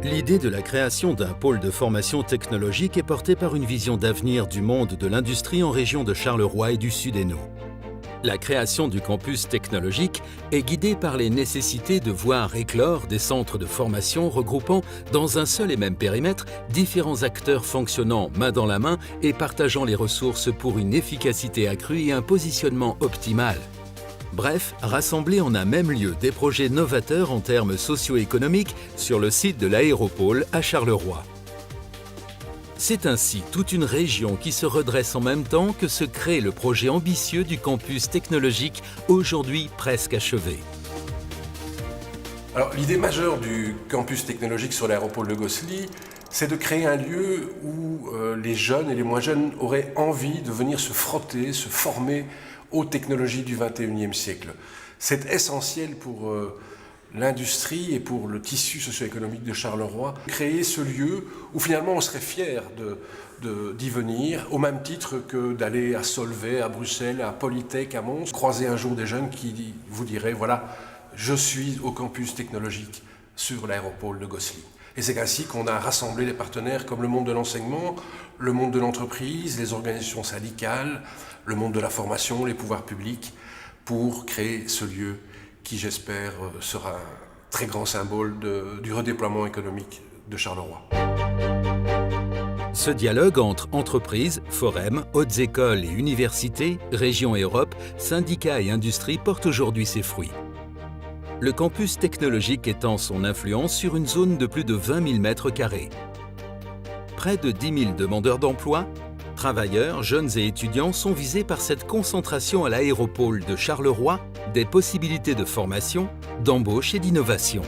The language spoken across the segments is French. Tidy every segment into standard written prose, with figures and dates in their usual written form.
L'idée de la création d'un pôle de formation technologique est portée par une vision d'avenir du monde de l'industrie en région de Charleroi et du Sud-Hainaut. La création du campus technologique est guidée par les nécessités de voir éclore des centres de formation regroupant dans un seul et même périmètre différents acteurs fonctionnant main dans la main et partageant les ressources pour une efficacité accrue et un positionnement optimal. Bref, rassembler en un même lieu des projets novateurs en termes socio-économiques sur le site de l'Aéropôle à Charleroi. C'est ainsi toute une région qui se redresse en même temps que se crée le projet ambitieux du campus technologique, aujourd'hui presque achevé. Alors, l'idée majeure du campus technologique sur l'Aéropôle de Gosselies, c'est de créer un lieu où les jeunes et les moins jeunes auraient envie de venir se frotter, se former aux technologies du XXIe siècle. C'est essentiel pour l'industrie et pour le tissu socio-économique de Charleroi, créer ce lieu où finalement on serait fier d'y venir, au même titre que d'aller à Solvay, à Bruxelles, à Polytech, à Mons, croiser un jour des jeunes qui vous diraient « voilà, je suis au campus technologique sur l'Aéropôle de Gosselies ». Et c'est ainsi qu'on a rassemblé des partenaires comme le monde de l'enseignement, le monde de l'entreprise, les organisations syndicales, le monde de la formation, les pouvoirs publics, pour créer ce lieu qui, j'espère, sera un très grand symbole du redéploiement économique de Charleroi. Ce dialogue entre entreprises, forums, hautes écoles et universités, régions et Europe, syndicats et industrie porte aujourd'hui ses fruits. Le campus technologique étend son influence sur une zone de plus de 20 000 m². Près de 10 000 demandeurs d'emploi, travailleurs, jeunes et étudiants sont visés par cette concentration à l'Aéropôle de Charleroi des possibilités de formation, d'embauche et d'innovation.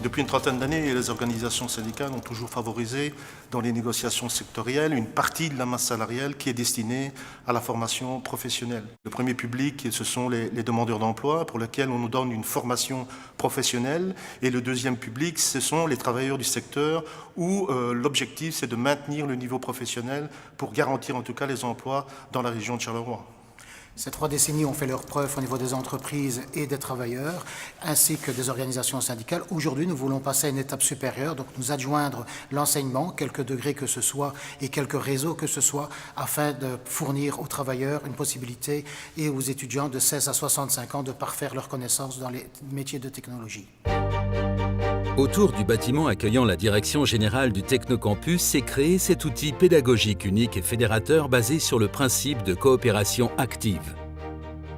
Depuis une trentaine d'années, les organisations syndicales ont toujours favorisé dans les négociations sectorielles une partie de la masse salariale qui est destinée à la formation professionnelle. Le premier public, ce sont les demandeurs d'emploi pour lesquels on nous donne une formation professionnelle, et le deuxième public, ce sont les travailleurs du secteur où l'objectif c'est de maintenir le niveau professionnel pour garantir en tout cas les emplois dans la région de Charleroi. Ces 3 décennies ont fait leur preuve au niveau des entreprises et des travailleurs, ainsi que des organisations syndicales. Aujourd'hui, nous voulons passer à une étape supérieure, donc nous adjoindre l'enseignement, quelques degrés que ce soit et quelques réseaux que ce soit, afin de fournir aux travailleurs une possibilité et aux étudiants de 16 à 65 ans de parfaire leurs connaissances dans les métiers de technologie. Autour du bâtiment accueillant la direction générale du Technocampus s'est créé cet outil pédagogique unique et fédérateur basé sur le principe de coopération active.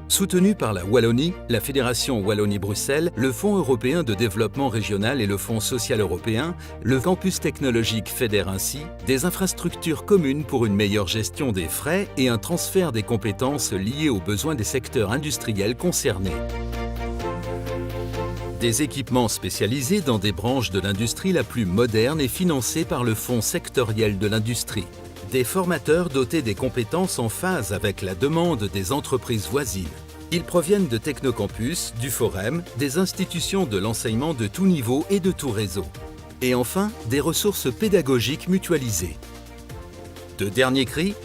Soutenu par la Wallonie, la Fédération Wallonie-Bruxelles, le Fonds européen de développement régional et le Fonds social européen, le campus technologique fédère ainsi des infrastructures communes pour une meilleure gestion des frais et un transfert des compétences liées aux besoins des secteurs industriels concernés. Des équipements spécialisés dans des branches de l'industrie la plus moderne et financés par le Fonds sectoriel de l'industrie. Des formateurs dotés des compétences en phase avec la demande des entreprises voisines. Ils proviennent de Technocampus, du Forum, des institutions de l'enseignement de tout niveau et de tout réseau. Et enfin, des ressources pédagogiques mutualisées. De dernier cri,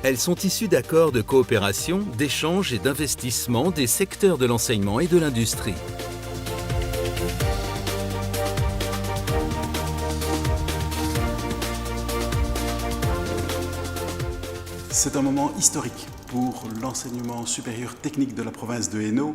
elles sont issues d'accords de coopération, d'échange et d'investissement des secteurs de l'enseignement et de l'industrie. C'est un moment historique pour l'enseignement supérieur technique de la province de Hainaut,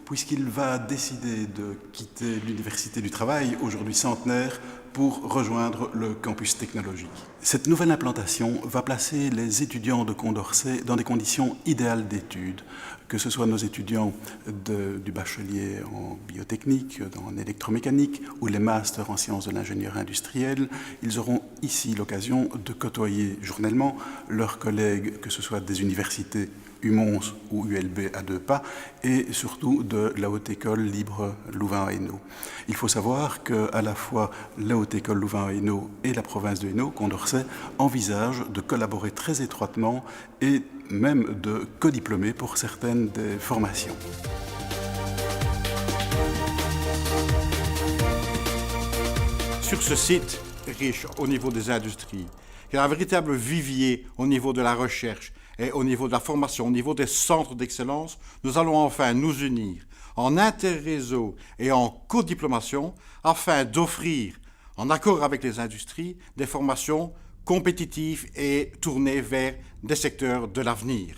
puisqu'il va décider de quitter l'Université du Travail, aujourd'hui centenaire, pour rejoindre le campus technologique. Cette nouvelle implantation va placer les étudiants de Condorcet dans des conditions idéales d'études, que ce soit nos étudiants du bachelier en biotechnique, en électromécanique ou les masters en sciences de l'ingénieur industriel. Ils auront ici l'occasion de côtoyer journellement leurs collègues, que ce soit des universités UMONS ou ULB à 2 pas, et surtout de la Haute École Libre Louvain-Hainaut. Il faut savoir qu'à la fois la Haute École Louvain-Hainaut et la province de Hainaut, Condorcet, envisagent de collaborer très étroitement et même de codiplômer pour certaines des formations. Sur ce site riche au niveau des industries, qu'il y a un véritable vivier au niveau de la recherche et au niveau de la formation, au niveau des centres d'excellence. Nous allons enfin nous unir en interréseau et en codiplomation afin d'offrir, en accord avec les industries, des formations compétitives et tournées vers des secteurs de l'avenir.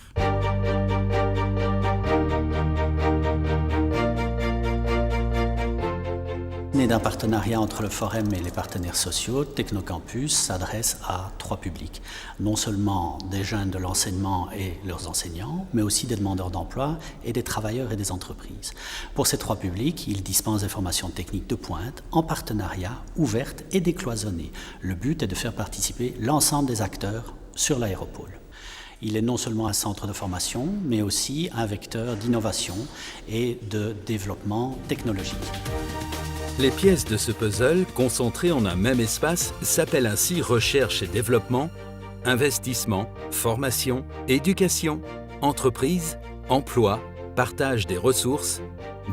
Né d'un partenariat entre le Forum et les partenaires sociaux, Technocampus s'adresse à 3 publics. Non seulement des jeunes de l'enseignement et leurs enseignants, mais aussi des demandeurs d'emploi et des travailleurs et des entreprises. Pour ces 3 publics, il dispense des formations techniques de pointe, en partenariat, ouvertes et décloisonnées. Le but est de faire participer l'ensemble des acteurs sur l'aéropole. Il est non seulement un centre de formation, mais aussi un vecteur d'innovation et de développement technologique. Les pièces de ce puzzle, concentrées en un même espace, s'appellent ainsi recherche et développement, investissement, formation, éducation, entreprise, emploi, partage des ressources,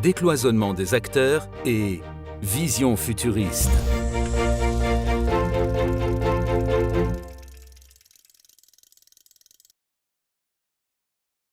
décloisonnement des acteurs et vision futuriste.